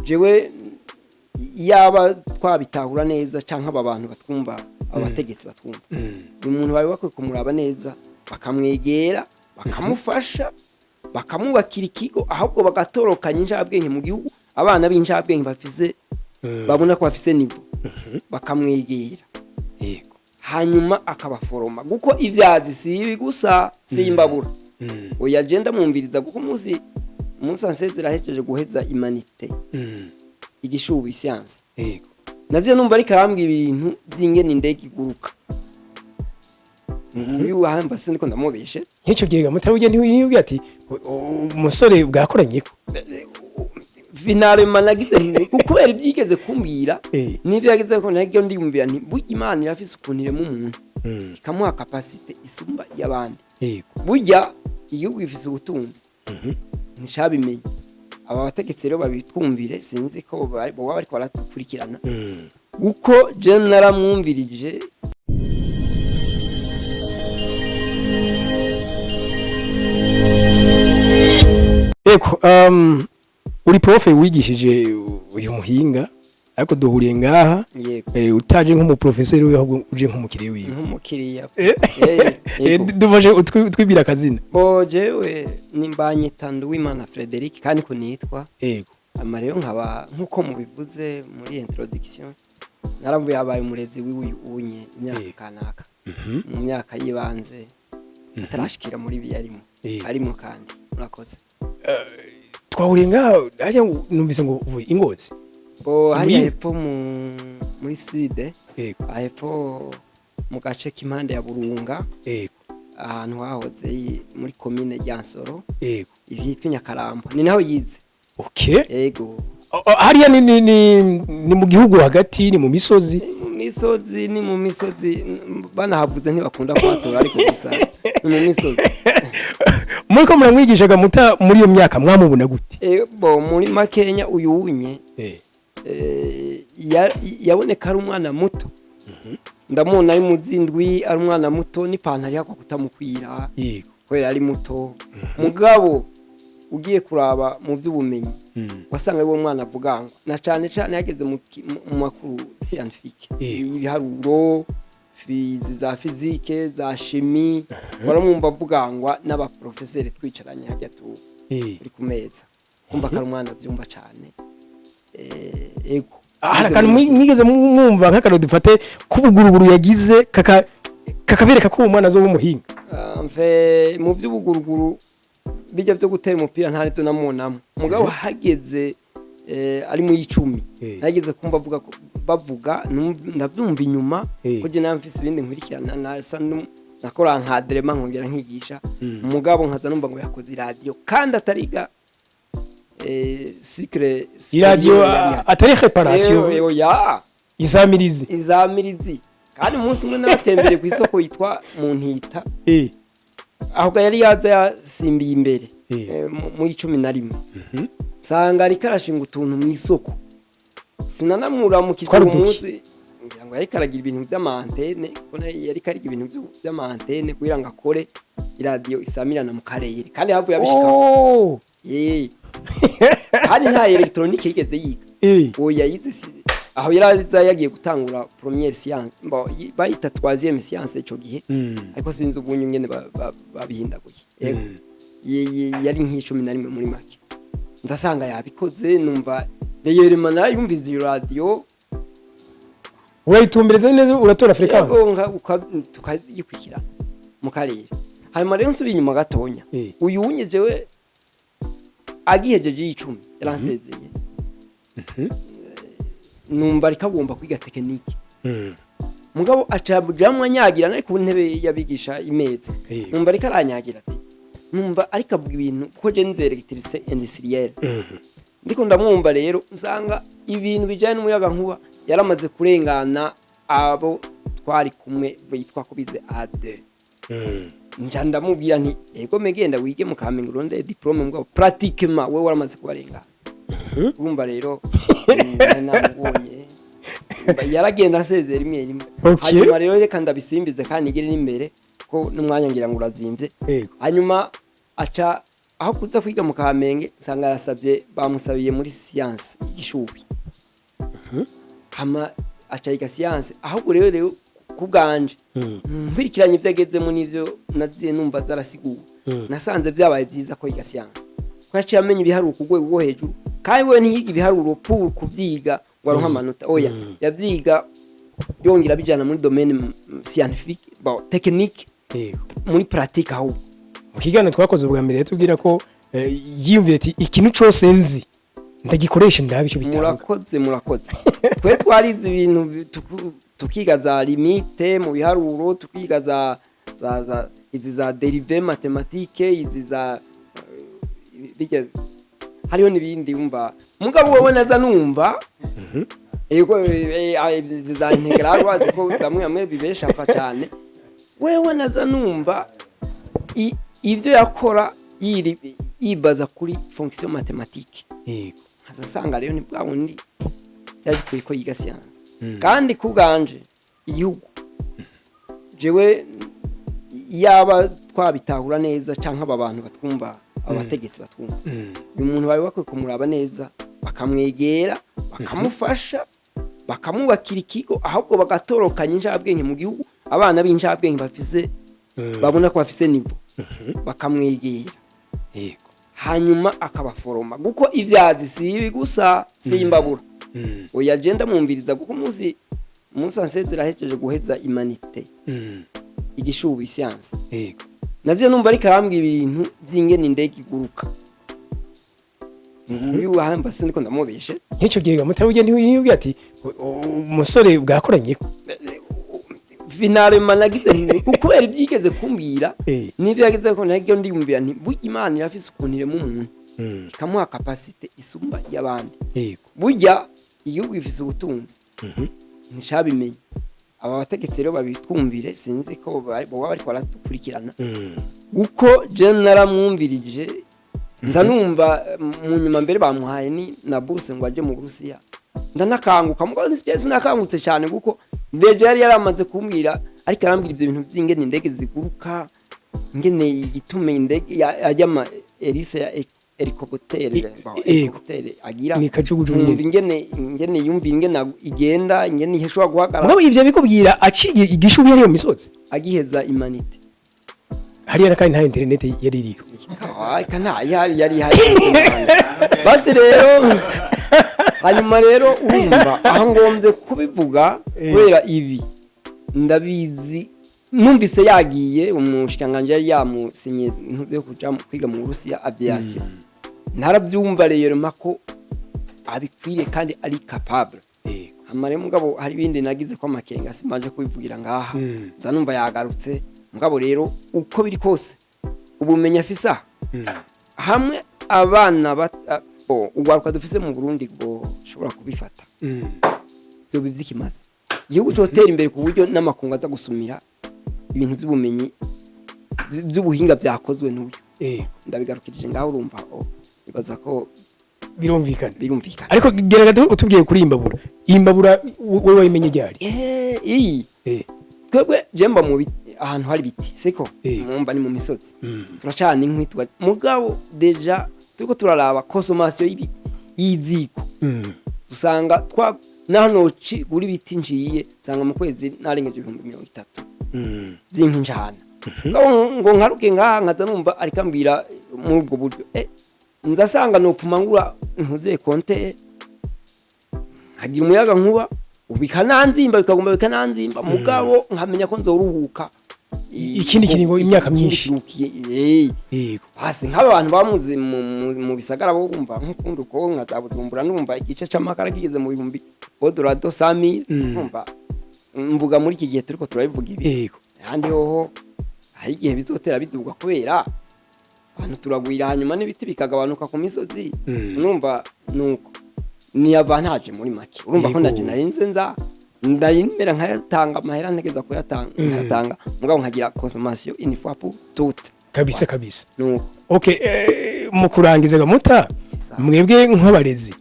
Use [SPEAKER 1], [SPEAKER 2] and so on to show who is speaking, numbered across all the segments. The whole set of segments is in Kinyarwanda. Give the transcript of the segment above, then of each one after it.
[SPEAKER 1] jewe yaba twabitahura neza canke aba bantu batwumva abategetsi batwumva uyu muntu bari bakwiye kumuraba neza bakamwegera bakamufasha bakamubakira ikigo ahubwo bagatorokanya injabwenge mu gihugu abana b'injabwenge bafise babona ko bafise nivo bakamwegera yego hanyuma akabaforoma guko ivyazi sibi gusa simbabura oya agenda mumviriza guko muzi ansezera hejeje guheza imanite igishubi science yego navyo numva ari karambira ibintu by'ingene indege iguruka uyu hamba sindiko ndamubeshe
[SPEAKER 2] nk'icyo gihe mutabuge ntiwiyubwiye ati umusore bwakoranye ko
[SPEAKER 1] finale managize kubera ibyigeze kumbwira n'ibyo yageze ko nagyo ndiyumvira nti burya Imana irafise ukunire mu muntu ikamuha capacity isumba y'abandi burya igihugu gifise ubutunzi nishabimenye aba bategetsi rero babitwumvire sinzi ko bo bariko baratukurikirana guko je naramwumvirije
[SPEAKER 2] eko uri prof wigishije uyu muhinga ariko duhuriye ngaha utaje nk'umuprofesseur we ahubwo uje nk'umukiriya wiwe
[SPEAKER 1] nk'umukiriya
[SPEAKER 2] duvaje utwibira akazina
[SPEAKER 1] bo jewe nimbanye tandu w'Imana Frederic kandi ko nitwa
[SPEAKER 2] yego
[SPEAKER 1] amarero nkaba nkuko mubivuze muri introduction narambuye abaye umurezi w'uyunye imyaka kanaka mu myaka yibanze atarashikira muri biyarimo arimo kandi murakoze
[SPEAKER 2] twahuriye ngaha aje numvise ngo uvuye Ingozi
[SPEAKER 1] bo hari hepfo muri sud hepfo mu gace k'impande ya Burunga ahantu hahoze muri commune Ryansoro yitwa Nyakarambo ni naho yize
[SPEAKER 2] okay
[SPEAKER 1] yego
[SPEAKER 2] hariya ni mu gihugu hagati ni mu misozi
[SPEAKER 1] ni mu misozi banahavuze ntibakunda kwatora ariko gusa ni mu misozi
[SPEAKER 2] muriko muramwigishaga muta muri iyo myaka mwamubona gute
[SPEAKER 1] bo muri Makenya uyu wunye yaboneka ari umwana muto ndamubona ari muzindwi ari umwana muto n'ipantaro yako kutamukwira kubera ari muto mugabo ugiye kuraba mu by'ubumenyi wasanga uwo mwana avuganga na cyane yageze mu makuru scientifique ibiharuro za physique za chimie waramwumva avugangwa n'abaprofesseur twicaranye hajya turi ku meza kumva ko ari umwana byumva cyane ego
[SPEAKER 2] harakantu mwigeze mwumva nk'akano dufate kubuguruguru yagize kakabereka ko umwana zo bumuhinga
[SPEAKER 1] mu by'ubuguruguru bijya byo gutera umupira nta nibyo namunamo mugabo hageze ari mu 10 nageze kumva bavuga ndabyumva inyuma ko je namfise ibindi nkurikirana nasa nakora nkadrema nkongera nkigisha mugabo nkaza numva ngo yakoze radio kandi atariga secret
[SPEAKER 2] radio atari réparation
[SPEAKER 1] ya izamirizi kandi umunsi umwe naratembere ku isoko yitwa mu Ntita aho yari yaza yasimbiye imbere mu 11 sanga ari karashinga utuntu mu isoko sinanamura mu kitwa umunsi ngira ngo yari karagira ibintu by'amantene kone yari kariga ibintu by'amantene kugira ngo akore radio isamirana mu karere kandi havuye abishika kandi nta electronique yigeze yiga oya yize aho yaraza yagiye gutangura première science bayita 3e science ico gihe ariko sinzi ubunyu ngene babihindaguye yari nk'11 muri make ndasanga yabikoze numva rero mana yumvize radio
[SPEAKER 2] urayitumbereza neza uratora frequence
[SPEAKER 1] tukayikurikira mu karere hanyuma rero nsubira inyuma gatonya uyu unyejewe agihejeje 10 yaransezeye numva rikagomba kwiga tekinike mugabo acabujamwe anyagira nari ku ntebe yabigisha imeze numva rikaranyagira ati numva ariko avuga ibintu ko je nze electricité industrielle ndiko ndamwumva rero nsanga ibintu bijanye n'umuyaga nkuba yaramaze kurengana abo twari kumwe bitwa ko bize AD nja ndamubwira nti ego megenda wige mu Kamenge ronde diplome ngo pratiquement we waramaze kubarengana urumva rero namubonye yaragenda asezera rimwe hanyuma rero reka ndabisimbize kandi igire n'imbere ko n'umwanya ngira ngo urazimvye hanyuma aca aho kuza kwiga mu Kamenge nsanga yasabye bamusabiye muri science igishubi hama acayiga science ahubwo rero kubganje mbirikiranye ivyagezemo nivyo naziye numva zarasiguwe nasanze byabaye byiza ko yiga science ko yaciye amenya ibiharuro ku rwego rwo hejuru kandi we ntiyiga ibiharuro pour kuvyiga ngo aronka amanota oya yavyiga yongera bijana muri domaine scientifique technique muri pratique aho
[SPEAKER 2] mu kiganiro twakoze ubwa mbere tubwira ko yiyumviye ati ikintu cyose nzi ndagikoresha ndabicyo bitanga
[SPEAKER 1] murakoze twe twarize ibintu tukiga za limite mu biharuro tukiga za izi za derive mathématique izi za bijya hariho nibindi umva mugabo wowe naza numva yego izi za integral wazi ko bamwe bibesha fa cyane wewe naza numva ivyo yakora yibaza kuri fonction mathématique yego azasanga rero ni bwa wundi yabikuye ko yiga science kandi kubganje igihugu jewe yaba twabitahura neza canka abantu batwumva abategetsi batwumva uyu muntu bawe bakwiye kumuraba neza bakamwegera bakamufasha bakamubakira ikigo ahubwo bagatorokanya injabwenge mu gihugu abana b'injabwenge bafise babona ko bafise nivo bakamwegera yego hanyuma akabaforoma guko ivyazi sibi gusa simbabura oya agenda mumviriza guko umunsi ansezera hejeje guheza humanité igishubi science yego navyo numva ari karambwa ibintu by'ingene indege iguruka uyu hamba sindiko ndamubeshe
[SPEAKER 2] nk'icyo gihe mutabuge ntiyubwiye ati umusore bwakoranye
[SPEAKER 1] finale managize kubera ibyigeze kumbwira n'ivyo yageze ko nagyo ndiyumvira nti burya Imana irafise ukunire mu muntu ikamuha capacité isumba y'abandi burya igihugu gifise ubutunzi nishabimenye aba bategetsi rero babitwumvire sinzi ko bo bari baratukurikirana guko je naramwumvirije nza numva mu nyuma mbere bamuhaye ni na bourse ngo aje mu Burusiya ndanakanguka mugabo sinakangutse cyane guko deje yari yaramaze kumbwira ariko arambwira ibyo bintu by'ingene indege ziguruka ingene igitume indege ajyama elise ya helicopter agira
[SPEAKER 2] ni kajugujugu
[SPEAKER 1] ingene yumva ingene igenda ingene iheshwa guhagarara
[SPEAKER 2] mugabo ivyo bikubwira aciye igishubi yari yo misozi
[SPEAKER 1] agiheza humanité
[SPEAKER 2] hari yana kandi nta internet yari iriho
[SPEAKER 1] kana yari basi rero hanyuma rero urumva aho ngombye kubivuga kubera ibi ndabizi numvise yagiye umushikanganje yari yamusinye ntuze kuja kwiga mu Burusiya aviation narabyumva rero mako abikwiriye kandi ari capable amare mugabo hari bindi nagize ko amakenga simaje kubivugira ngaha nza numva yagarutse mugabo rero uko biri kose ubumenyi afisa hamwe abana ugwaruka dufise mu Burundi ngo shobora kubifata byo bivyikimaze igihugu cyotera imbere ku buryo n'amakungu aza gusumira ibintu by'ubumenyi by'ubuhinga byakozwe n'uyu ndabigarukirije ngaho urumva ibaza ko
[SPEAKER 2] birumvikana ariko gerageza utubwiye kuri imbabura wewe wayimenye ryari
[SPEAKER 1] twebwe jemba mu ahantu hari biti siko mumba ni mu misozi turacana inkwi mugabo deja turiko turaraba consommation y'iziko usanga nanoci guri biti njiye sanga mu kwezi narengeje 30 z'inki njana ngo nkaruke nkaza numva arikambira muri ubwo buryo nza sanga nopfuma ngura ntuze konte hagira umuyaga nkuba ubikananzimba bikagomba bikananzimba mugabo nkamenya ko nzoruhuka
[SPEAKER 2] ikindi kiringo imyaka myinshi
[SPEAKER 1] hasi nk'abantu bamuze mu bisagara bo kumva nk'ukundi uko nkazabujumbura numva igice c'amakara kigeze mu bihumbi odorado sami numva mvuga muri iki gihe turiko turabivuga ibi kandi hoho hari igihe bizotera biduga kubera abantu turagwira hanyuma n'ibiti bikagabanuka ku misozi numva nuko ni avantage muri make urumva ko ndaje narinze nza ndayimera nkayatanga amahera ntegeza kuyatanga mugabo nkagira consommation une fois pour toutes
[SPEAKER 2] kabisa nuko okay mu kurangiza gamuta mwebwe nk'abarezi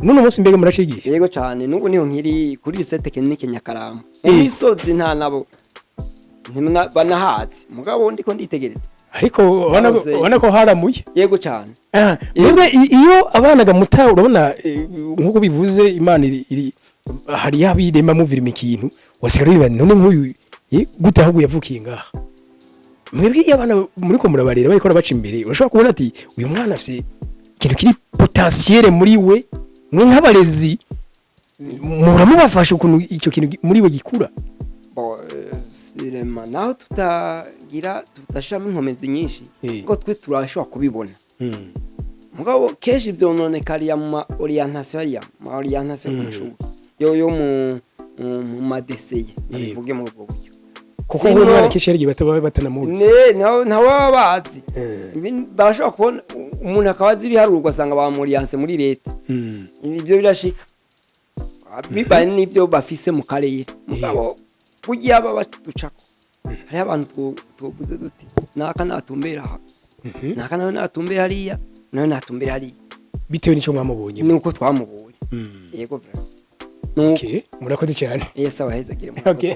[SPEAKER 2] nuno munsi mbega murashigisha
[SPEAKER 1] yego cyane nuko niho nkiri kuri lycée technique Nyakaramu mu misozi nta nabo banahazi mugabo ndiko nditegereza
[SPEAKER 2] ariko ubona ko haramuye
[SPEAKER 1] yego cyane
[SPEAKER 2] mwebwe iyo abana gamuta urabona nkuko bivuze Imana iri hari yabirema muvira ikintu wasigara biba none nk'uyu gute ahubwo yavukiye ngaha mwebwe iyo abana muri ko murabarera bariko baca imbere urashobora kubona ati uyu mwana afite ikintu kiri potentiel muri we mwe nk'abarezi muramubafasha ukuntu icyo kintu muri we gikura
[SPEAKER 1] sirema naho tutashamo inkomezi nyinshi kuko twe turashobora kubibona mugabo kenshi vyononekariya mu orientation ku mashuri yo mu madeseye bivuge mu ubwo buryo
[SPEAKER 2] kuko umwana kenshi yari batanamuzi
[SPEAKER 1] nawe babazi bashobora kubona umuntu akabazi ibiharuro ugasanga bamuriyanse muri leta ibyo birashika bibaye n'ibyo bafise mu karere mugabo kugiye aba baducako hari abantu tuvuze duti naka natumbera aha naka nawe natumbera hariya nawe natumbera hariya
[SPEAKER 2] bitewe n'icyo mwamubonye
[SPEAKER 1] nuko twamubonye yego
[SPEAKER 2] okay murakoze cyane
[SPEAKER 1] yes abaheza gire
[SPEAKER 2] okay